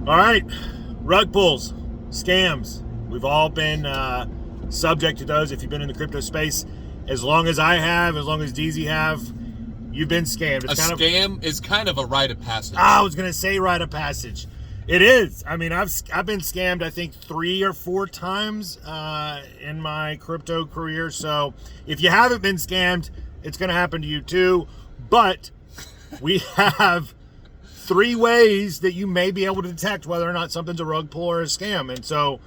All right, rug pulls, scams. We've all been subject to those. If you've been in the crypto space, as long as I have, as long as Deezy have, you've been scammed. It's scam is kind of a rite of passage. I was gonna say rite of passage. It is. I mean, I've been scammed, I think 3 or 4 times in my crypto career. So if you haven't been scammed, it's gonna happen to you too. But we have 3 ways that you may be able to detect whether or not something's a rug pull or a scam. And so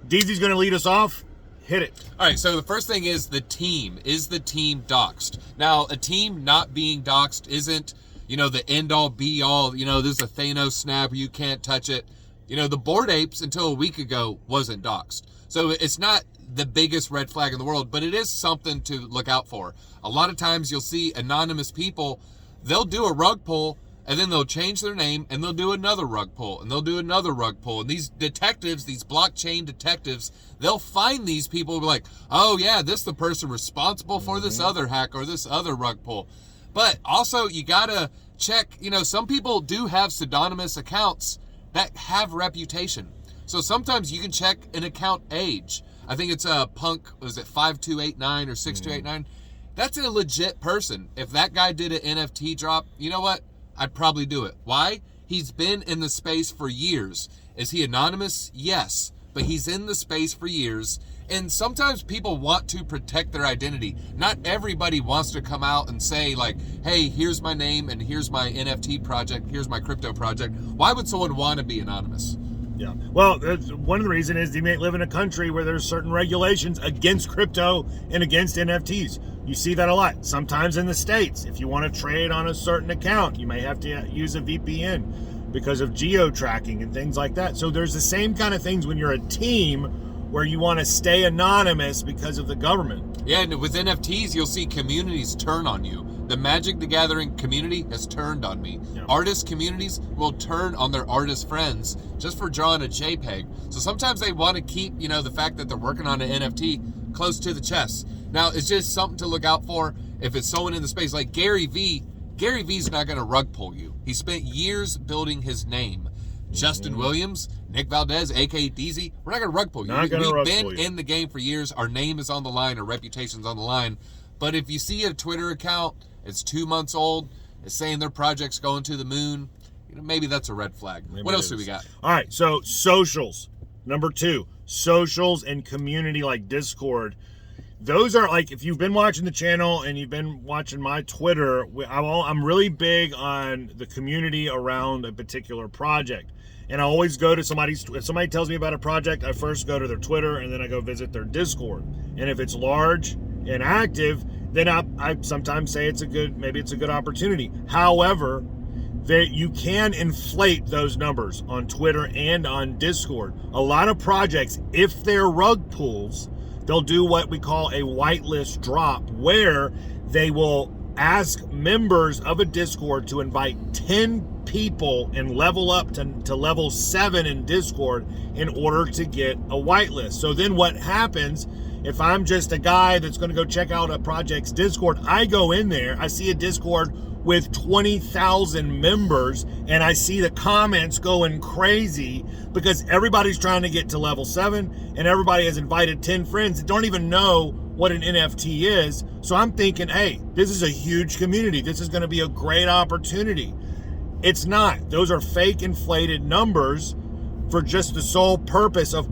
Deezy's going to lead us off. Hit it. All right, so the first thing is the team. Is the team doxed? Now, a team not being doxed isn't, the end-all, be-all, this is a Thanos snap, you can't touch it. The Bored Apes, until a week ago, wasn't doxed. So it's not the biggest red flag in the world, but it is something to look out for. A lot of times you'll see anonymous people, they'll do a rug pull, and then they'll change their name, and they'll do another rug pull, and they'll do another rug pull. And these detectives, these blockchain detectives, they'll find these people and be like, oh yeah, this is the person responsible for this other hack or this other rug pull. But also, you gotta check, some people do have pseudonymous accounts that have reputation. So sometimes you can check an account age. I think it's Punk, was it 5289 or 6289? That's a legit person. If that guy did an NFT drop, you know what? I'd probably do it. Why? He's been in the space for years. Is he anonymous? Yes. But he's in the space for years. And sometimes people want to protect their identity. Not everybody wants to come out and say like, hey, here's my name and here's my NFT project, here's my crypto project. Why would someone want to be anonymous? Yeah. Well, one of the reasons is you may live in a country where there's certain regulations against crypto and against NFTs. You see that a lot. Sometimes in the States, if you want to trade on a certain account, you may have to use a VPN because of geo-tracking and things like that. So there's the same kind of things when you're a team where you want to stay anonymous because of the government. Yeah, and with NFTs, you'll see communities turn on you. The Magic the Gathering community has turned on me. Yeah. Artist communities will turn on their artist friends just for drawing a JPEG. So sometimes they want to keep, the fact that they're working on an NFT close to the chest. Now, it's just something to look out for if it's someone in the space like Gary V. Gary V's not going to rug pull you. He spent years building his name. Justin Williams, Nick Valdez, aka Deezy, we're not going to rug pull you. We've been in the game for years. Our name is on the line. Our reputation's on the line. But if you see a Twitter account, it's 2 months old, it's saying their project's going to the moon, maybe that's a red flag. What else do we got? All right, so socials. Number 2, socials and community like Discord. Those are like, if you've been watching the channel and you've been watching my Twitter, I'm really big on the community around a particular project. And I always go to if somebody tells me about a project, I first go to their Twitter and then I go visit their Discord. And if it's large and active, then I sometimes say maybe it's a good opportunity. However, you can inflate those numbers on Twitter and on Discord. A lot of projects, if they're rug pulls, they'll do what we call a whitelist drop, where they will ask members of a Discord to invite 10 people and level up to level 7 in Discord in order to get a whitelist. So then what happens, if I'm just a guy that's going to go check out a project's Discord, I go in there, I see a Discord with 20,000 members, and I see the comments going crazy because everybody's trying to get to level 7 and everybody has invited 10 friends that don't even know what an NFT is. So I'm thinking, hey, this is a huge community. This is going to be a great opportunity. It's not. Those are fake inflated numbers for just the sole purpose of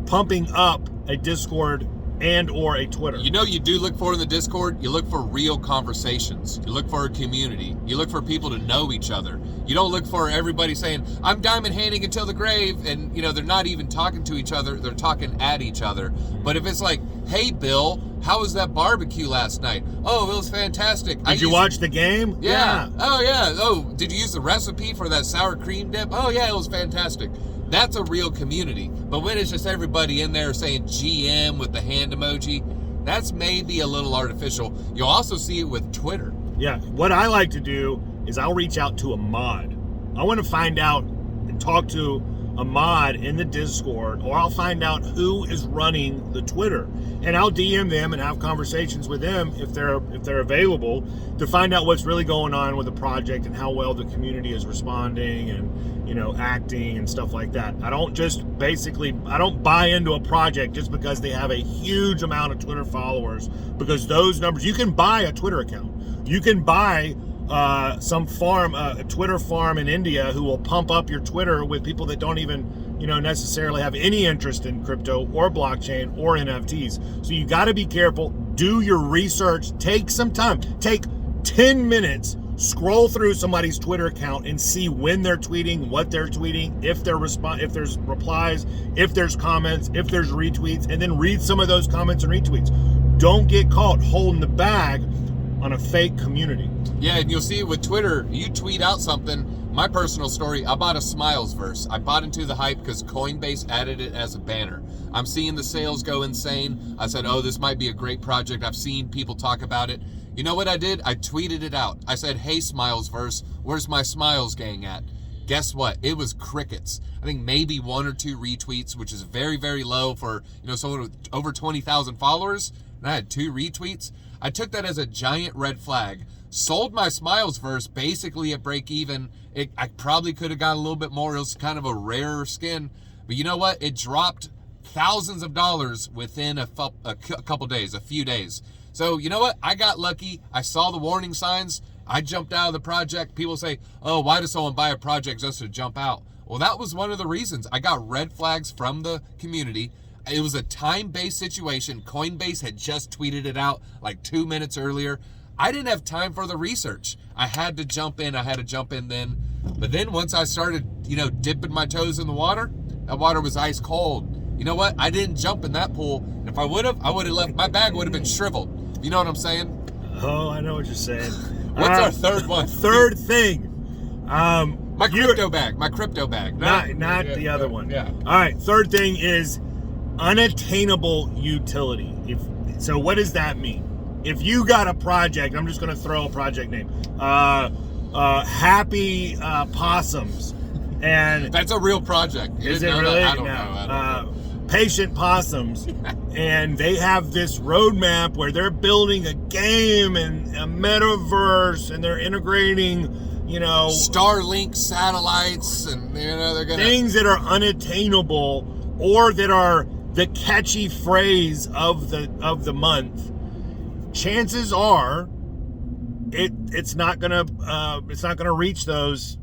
pumping up a Discord and or a Twitter. You do look for in the Discord, you look for real conversations. You look for a community. You look for people to know each other. You don't look for everybody saying, I'm diamond handing until the grave, and they're not even talking to each other, they're talking at each other. But if it's like, hey Bill, how was that barbecue last night? Oh, it was fantastic. Did you watch the game? Yeah. Oh yeah. Oh, did you use the recipe for that sour cream dip? Oh yeah, it was fantastic. That's a real community. But when it's just everybody in there saying GM with the hand emoji, that's maybe a little artificial. You'll also see it with Twitter. Yeah, what I like to do is I'll reach out to a mod. I want to find out and talk to a mod in the Discord, or I'll find out who is running the Twitter, and I'll DM them and have conversations with them if they're available, to find out what's really going on with the project and how well the community is responding and, you know, acting and stuff like that. I don't buy into a project just because they have a huge amount of Twitter followers, because those numbers, you can buy a Twitter account. You can buy some farm, a Twitter farm in India, who will pump up your Twitter with people that don't even, you know, necessarily have any interest in crypto or blockchain or NFTs. So you got to be careful. Do your research. Take some time. Take 10 minutes. Scroll through somebody's Twitter account and see when they're tweeting, what they're tweeting, if there's replies, if there's comments, if there's retweets, and then read some of those comments and retweets. Don't get caught holding the bag on a fake community. Yeah, and you'll see with Twitter, you tweet out something. My personal story, I bought a Smiles verse. I bought into the hype because Coinbase added it as a banner. I'm seeing the sales go insane. I said, oh, this might be a great project. I've seen people talk about it. You know what I did? I tweeted it out. I said, hey, Smiles verse, where's my Smiles gang at? Guess what? It was crickets. I think maybe 1 or 2 retweets, which is very, very low for, you know, someone with over 20,000 followers. And I had 2 retweets. I took that as a giant red flag. Sold my Smiles verse basically at break even. I probably could have got a little bit more. It was kind of a rarer skin. But you know what? It dropped thousands of dollars within a couple days, a few days. So you know what? I got lucky. I saw the warning signs. I jumped out of the project. People say, oh, why does someone buy a project just to jump out? Well, that was one of the reasons. I got red flags from the community. It was a time-based situation. Coinbase had just tweeted it out like 2 minutes earlier. I didn't have time for the research. I had to jump in. then. But then once I started, you know, dipping my toes in the water, that water was ice cold. You know what? I didn't jump in that pool. If I would have left, my bag would have been shriveled. You know what I'm saying? Oh, I know what you're saying. What's our third one? Third thing. My crypto bag. Not the other one. Yeah. All right. Third thing is unattainable utility. So what does that mean? If you got a project, I'm just going to throw a project name. Happy Possums. And that's a real project. Is it really? I don't know. Patient Possums. And they have this roadmap where they're building a game and a metaverse, and they're integrating, you know, Starlink satellites, and you know they're gonna things that are unattainable or that are the catchy phrase of the month. Chances are it's not gonna reach those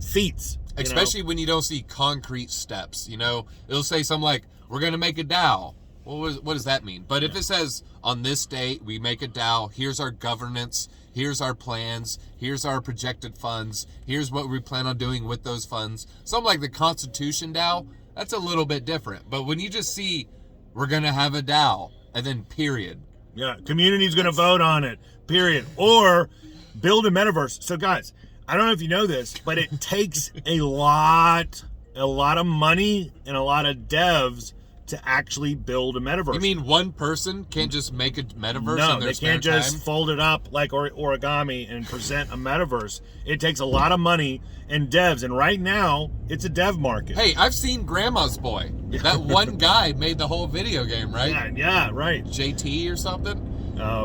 feats. Especially when you don't see concrete steps. You know, it'll say something like, we're gonna make a DAO. Well, what does that mean? But if it says, on this date we make a DAO, here's our governance, here's our plans, here's our projected funds, here's what we plan on doing with those funds, something like the Constitution DAO, that's a little bit different. But when you just see, we're gonna have a DAO, and then period. Yeah, community's gonna vote on it, period. Or build a metaverse. So guys, I don't know if you know this, but it takes a lot of money and a lot of devs to actually build a metaverse. You mean one person can't just make a metaverse? No, in their they can't spare just time? fold it up like origami and present a metaverse. It takes a lot of money and devs, and right now it's a dev market. Hey, I've seen Grandma's Boy. That one guy made the whole video game, right? Yeah, right. JT or something?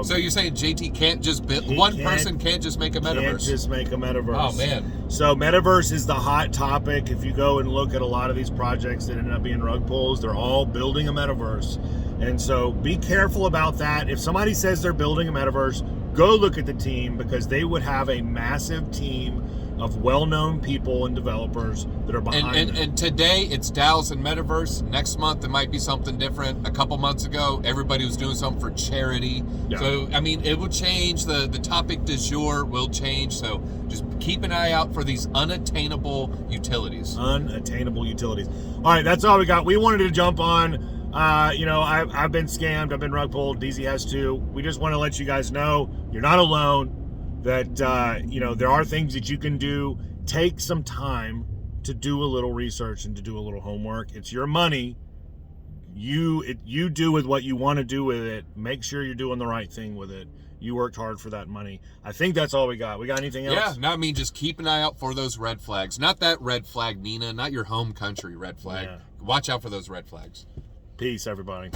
So you're saying JT can't just build, person can't just make a metaverse? Can't just make a metaverse. Oh, man. So metaverse is the hot topic. If you go and look at a lot of these projects that end up being rug pulls, they're all building a metaverse. And so be careful about that. If somebody says they're building a metaverse, go look at the team, because they would have a massive team of well-known people and developers that are behind it. And today it's DAOs and metaverse. Next month it might be something different. A couple months ago, everybody was doing something for charity. Yeah. So, I mean, it will change. The topic du jour will change. So just keep an eye out for these unattainable utilities. Unattainable utilities. All right, that's all we got. We wanted to jump on. I've been scammed. I've been rug pulled. Deezy has too. We just want to let you guys know you're not alone. That, there are things that you can do. Take some time to do a little research and to do a little homework. It's your money. You do with what you want to do with it. Make sure you're doing the right thing with it. You worked hard for that money. I think that's all we got. We got anything else? Yeah, no, I mean, just keep an eye out for those red flags. Not that red flag, Nina, not your home country red flag. Yeah. Watch out for those red flags. Peace, everybody.